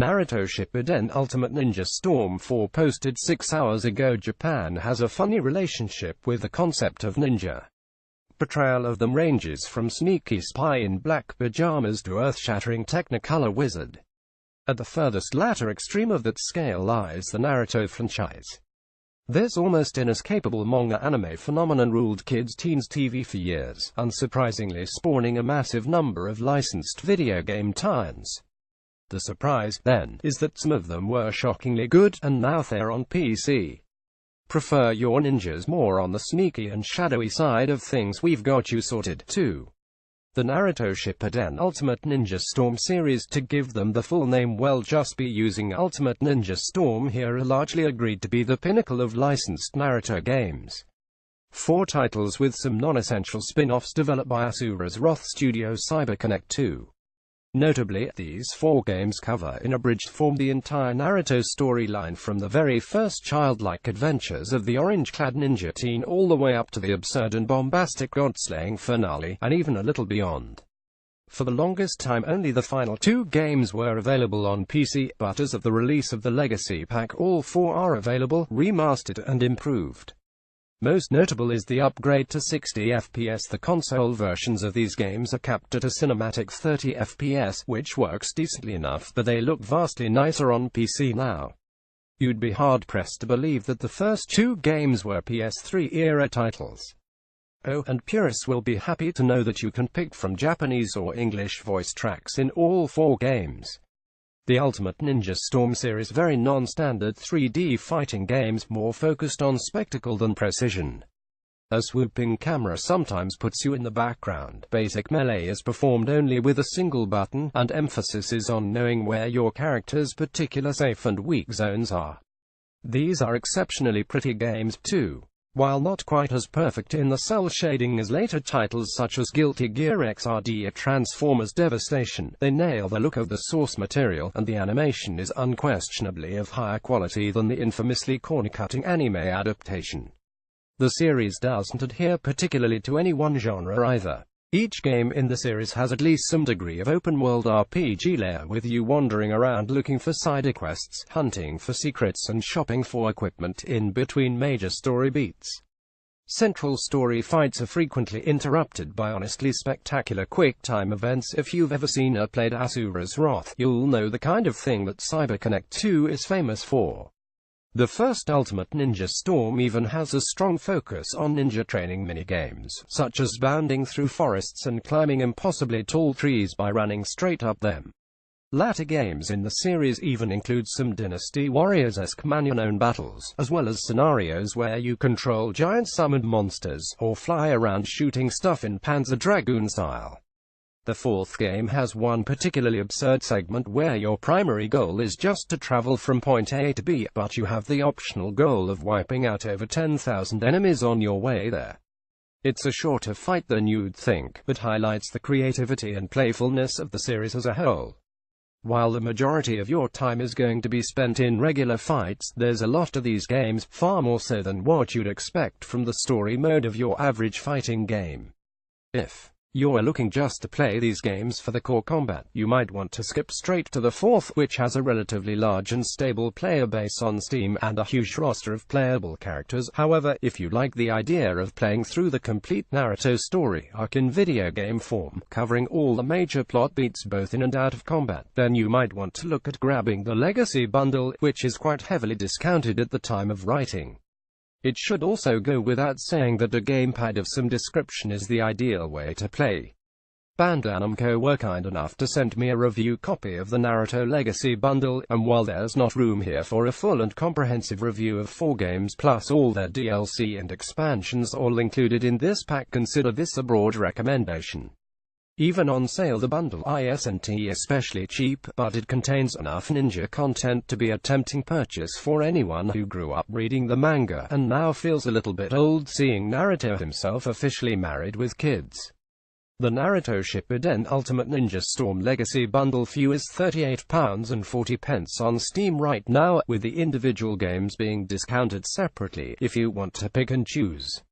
Naruto Shippuden Ultimate Ninja Storm 4 posted 6 hours ago. Japan has a funny relationship with the concept of ninja. Portrayal of them ranges from sneaky spy in black pajamas to earth-shattering technicolor wizard. At the furthest latter extreme of that scale lies the Naruto franchise. This almost inescapable manga anime phenomenon ruled kids' teens TV for years, unsurprisingly spawning a massive number of licensed video game tie-ins. The surprise, then, is that some of them were shockingly good, and now they're on PC. Prefer your ninjas more on the sneaky and shadowy side of things? We've got you sorted, too. The Naruto Shippuden Ultimate Ninja Storm series, to give them the full name, well, just be using Ultimate Ninja Storm here, are largely agreed to be the pinnacle of licensed Naruto games. 4 titles with some non-essential spin-offs developed by Asura's Wrath studio CyberConnect 2. Notably, these 4 games cover in abridged form the entire Naruto storyline, from the very first childlike adventures of the orange-clad ninja teen all the way up to the absurd and bombastic god-slaying finale, and even a little beyond. For the longest time only the final 2 games were available on PC, but as of the release of the Legacy Pack all 4 are available, remastered and improved. Most notable is the upgrade to 60 FPS. The console versions of these games are capped at a cinematic 30 FPS, which works decently enough, but they look vastly nicer on PC now. You'd be hard-pressed to believe that the first 2 games were PS3-era titles. Oh, and purists will be happy to know that you can pick from Japanese or English voice tracks in all 4 games. The Ultimate Ninja Storm series, very non-standard 3D fighting games, more focused on spectacle than precision. A swooping camera sometimes puts you in the background. Basic melee is performed only with a single button, and emphasis is on knowing where your character's particular safe and weak zones are. These are exceptionally pretty games, too. While not quite as perfect in the cell shading as later titles such as Guilty Gear XRD or Transformers Devastation, they nail the look of the source material, and the animation is unquestionably of higher quality than the infamously corner-cutting anime adaptation. The series doesn't adhere particularly to any one genre either. Each game in the series has at least some degree of open-world RPG layer, with you wandering around looking for side quests, hunting for secrets, and shopping for equipment in between major story beats. Central story fights are frequently interrupted by honestly spectacular quick-time events. If you've ever seen or played Asura's Wrath, you'll know the kind of thing that CyberConnect 2 is famous for. The first Ultimate Ninja Storm even has a strong focus on ninja training minigames, such as bounding through forests and climbing impossibly tall trees by running straight up them. Latter games in the series even include some Dynasty Warriors-esque man-known battles, as well as scenarios where you control giant summoned monsters, or fly around shooting stuff in Panzer Dragoon style. The 4th game has one particularly absurd segment where your primary goal is just to travel from point A to B, but you have the optional goal of wiping out over 10,000 enemies on your way there. It's a shorter fight than you'd think, but highlights the creativity and playfulness of the series as a whole. While the majority of your time is going to be spent in regular fights, there's a lot to these games, far more so than what you'd expect from the story mode of your average fighting game. If you're looking just to play these games for the core combat, you might want to skip straight to the 4th, which has a relatively large and stable player base on Steam, and a huge roster of playable characters. However, if you like the idea of playing through the complete Naruto story arc in video game form, covering all the major plot beats both in and out of combat, then you might want to look at grabbing the Legacy Bundle, which is quite heavily discounted at the time of writing. It should also go without saying that a gamepad of some description is the ideal way to play. Bandai-namco were kind enough to send me a review copy of the Naruto Legacy Bundle, and while there's not room here for a full and comprehensive review of 4 games plus all their DLC and expansions all included in this pack, consider this a broad recommendation. Even on sale, the bundle isn't especially cheap, but it contains enough ninja content to be a tempting purchase for anyone who grew up reading the manga, and now feels a little bit old seeing Naruto himself officially married with kids. The Naruto Shippuden Ultimate Ninja Storm Legacy Bundle for is £38.40 on Steam right now, with the individual games being discounted separately if you want to pick and choose.